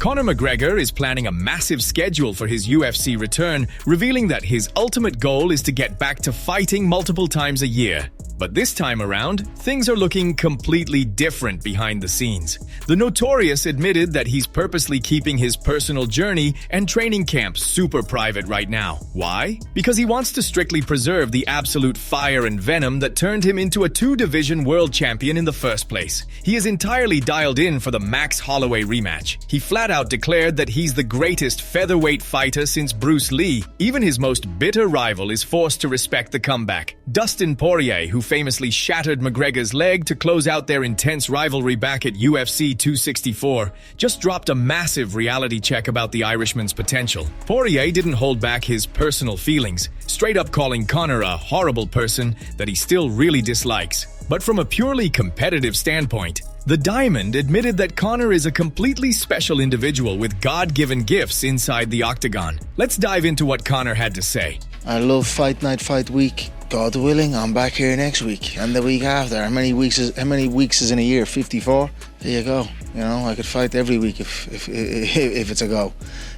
Conor McGregor is planning a massive schedule for his UFC return, revealing that his ultimate goal is to get back to fighting multiple times a year. But this time around, things are looking completely different behind the scenes. The Notorious admitted that he's purposely keeping his personal journey and training camp super private right now. Why? Because he wants to strictly preserve the absolute fire and venom that turned him into a two-division world champion in the first place. He is entirely dialed in for the Max Holloway rematch. He flat out declared that he's the greatest featherweight fighter since Bruce Lee. Even his most bitter rival is forced to respect the comeback. Dustin Poirier, who famously shattered McGregor's leg to close out their intense rivalry back at UFC 264, just dropped a massive reality check about the Irishman's potential. Poirier didn't hold back his personal feelings, straight up calling Conor a horrible person that he still really dislikes. But from a purely competitive standpoint, the Diamond admitted that Conor is a completely special individual with God-given gifts inside the octagon. Let's dive into what Conor had to say. I love fight night, fight week. God willing, I'm back here next week and the week after. How many weeks is in a year? 54. There you go. You know, I could fight every week if it's a go.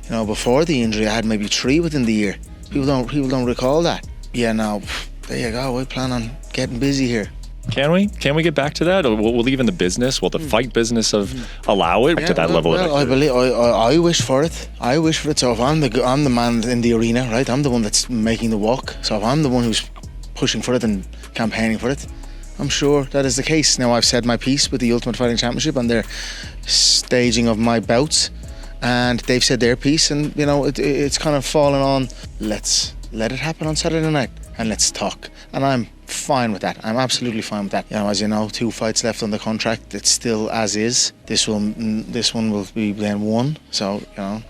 You know, before the injury, I had maybe 3 within the year. People don't recall that. Yeah, now there you go. I plan on getting busy here. Can we get back to that? Or will even the business, will the fight business allow it to that level? I wish for it. I wish for it. So if I'm the man in the arena, right? I'm the one that's making the walk. So if I'm the one who's pushing for it and campaigning for it, I'm sure that is the case. Now I've said my piece with the Ultimate Fighting Championship and their staging of my bouts, and they've said their piece, and you know it's kind of fallen on. Let's let it happen on Saturday night and let's talk. And I'm fine with that. I'm absolutely fine with that. You know, as you know, 2 fights left on the contract. It's still as is. This one will be then 1. So you know,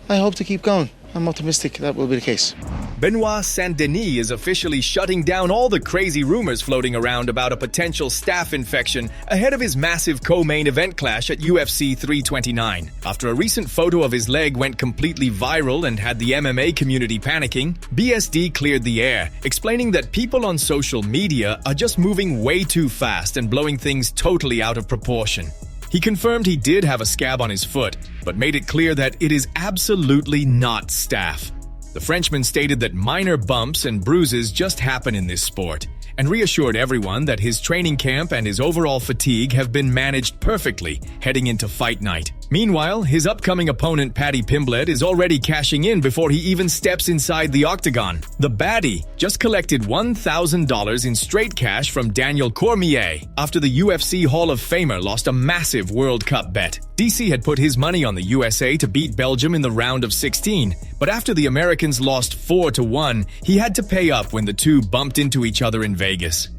I hope to keep going. I'm optimistic that will be the case. Benoit Saint-Denis is officially shutting down all the crazy rumors floating around about a potential staph infection ahead of his massive co-main event clash at UFC 329. After a recent photo of his leg went completely viral and had the MMA community panicking, BSD cleared the air, explaining that people on social media are just moving way too fast and blowing things totally out of proportion. He confirmed he did have a scab on his foot, but made it clear that it is absolutely not staph. The Frenchman stated that minor bumps and bruises just happen in this sport, and reassured everyone that his training camp and his overall fatigue have been managed perfectly heading into fight night. Meanwhile, his upcoming opponent Paddy Pimblett is already cashing in before he even steps inside the octagon. The baddie just collected $1,000 in straight cash from Daniel Cormier after the UFC Hall of Famer lost a massive World Cup bet. DC had put his money on the USA to beat Belgium in the round of 16, but after the Americans lost 4-1, he had to pay up when the two bumped into each other in Vegas.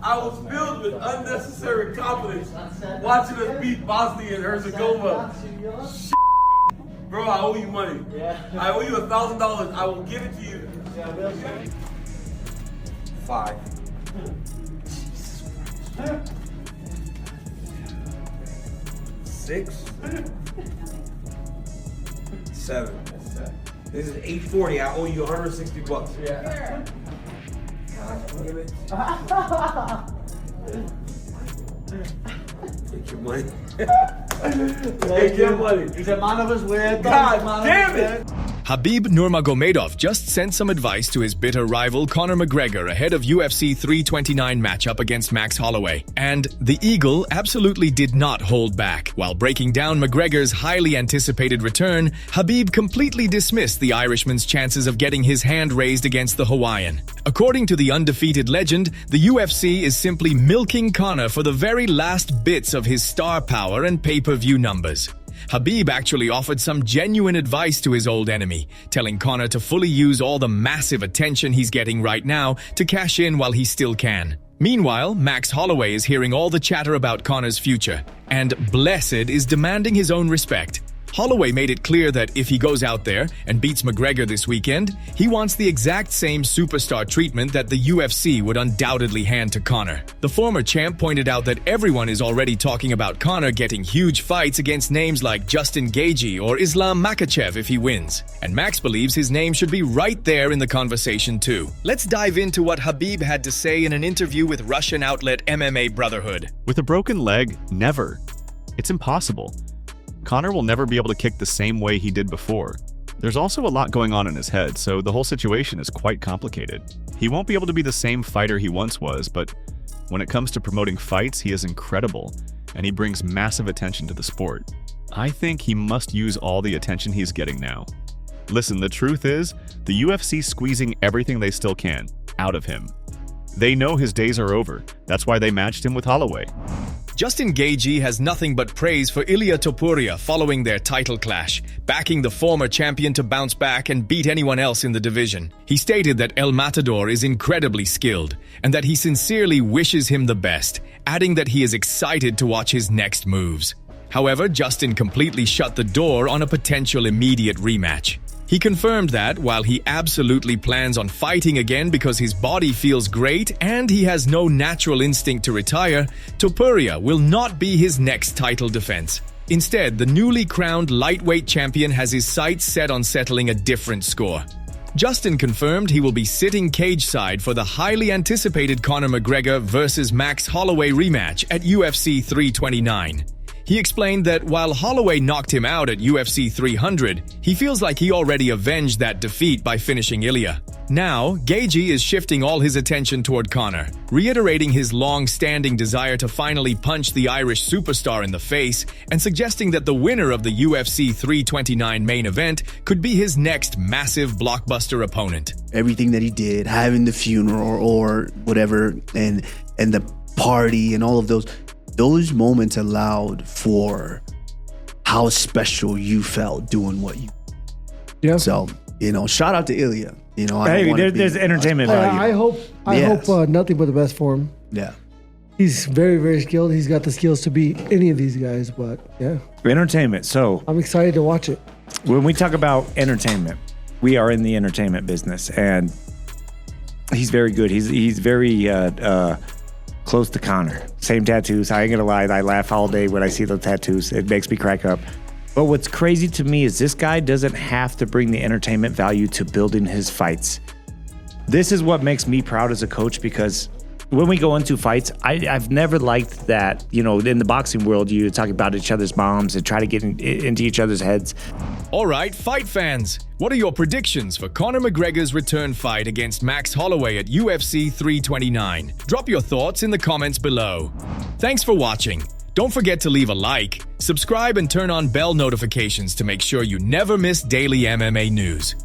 I was filled with unnecessary confidence watching us beat Bosnia and Herzegovina. Bro, I owe you money. I owe you $1,000. I will give it to you. 5. 6. 7. This is $840. I owe you $160. Yeah. Take your money. Take your money. He's a man of his word. God damn it! Khabib Nurmagomedov just sent some advice to his bitter rival Conor McGregor ahead of UFC 329 matchup against Max Holloway. And the Eagle absolutely did not hold back. While breaking down McGregor's highly anticipated return, Khabib completely dismissed the Irishman's chances of getting his hand raised against the Hawaiian. According to the undefeated legend, the UFC is simply milking Conor for the very last bits of his star power and pay-per-view numbers. Khabib actually offered some genuine advice to his old enemy, telling Conor to fully use all the massive attention he's getting right now to cash in while he still can. Meanwhile, Max Holloway is hearing all the chatter about Conor's future, and Blessed is demanding his own respect. Holloway made it clear that if he goes out there and beats McGregor this weekend, he wants the exact same superstar treatment that the UFC would undoubtedly hand to Conor. The former champ pointed out that everyone is already talking about Conor getting huge fights against names like Justin Gaethje or Islam Makhachev if he wins. And Max believes his name should be right there in the conversation too. Let's dive into what Khabib had to say in an interview with Russian outlet MMA Brotherhood. With a broken leg, never. It's impossible. Conor will never be able to kick the same way he did before. There's also a lot going on in his head, so the whole situation is quite complicated. He won't be able to be the same fighter he once was, but when it comes to promoting fights, he is incredible, and he brings massive attention to the sport. I think he must use all the attention he's getting now. Listen, the truth is, the UFC's squeezing everything they still can out of him. They know his days are over. That's why they matched him with Holloway. Justin Gaethje has nothing but praise for Ilia Topuria following their title clash, backing the former champion to bounce back and beat anyone else in the division. He stated that El Matador is incredibly skilled and that he sincerely wishes him the best, adding that he is excited to watch his next moves. However, Justin completely shut the door on a potential immediate rematch. He confirmed that, while he absolutely plans on fighting again because his body feels great and he has no natural instinct to retire, Topuria will not be his next title defense. Instead, the newly crowned lightweight champion has his sights set on settling a different score. Justin confirmed he will be sitting cage-side for the highly anticipated Conor McGregor versus Max Holloway rematch at UFC 329. He explained that while Holloway knocked him out at UFC 300, he feels like he already avenged that defeat by finishing Ilia. Now, Gaethje is shifting all his attention toward Conor, reiterating his long-standing desire to finally punch the Irish superstar in the face and suggesting that the winner of the UFC 329 main event could be his next massive blockbuster opponent. Everything that he did, having the funeral or whatever, and the party and all of those moments allowed for how special you felt doing what you. Yeah. So, shout out to Ilia. There's entertainment value. I hope nothing but the best for him. Yeah. He's very, very skilled. He's got the skills to beat any of these guys, but yeah. Entertainment. So I'm excited to watch it. When we talk about entertainment, we are in the entertainment business, and he's very good. He's very close to Conor. Same tattoos. I ain't gonna lie. I laugh all day when I see those tattoos. It makes me crack up. But what's crazy to me is this guy doesn't have to bring the entertainment value to building his fights. This is what makes me proud as a coach, because when we go into fights, I've never liked that, in the boxing world, you talk about each other's moms and try to get into each other's heads. All right, fight fans, what are your predictions for Conor McGregor's return fight against Max Holloway at UFC 329? Drop your thoughts in the comments below. Thanks for watching. Don't forget to leave a like, subscribe, and turn on bell notifications to make sure you never miss daily MMA news.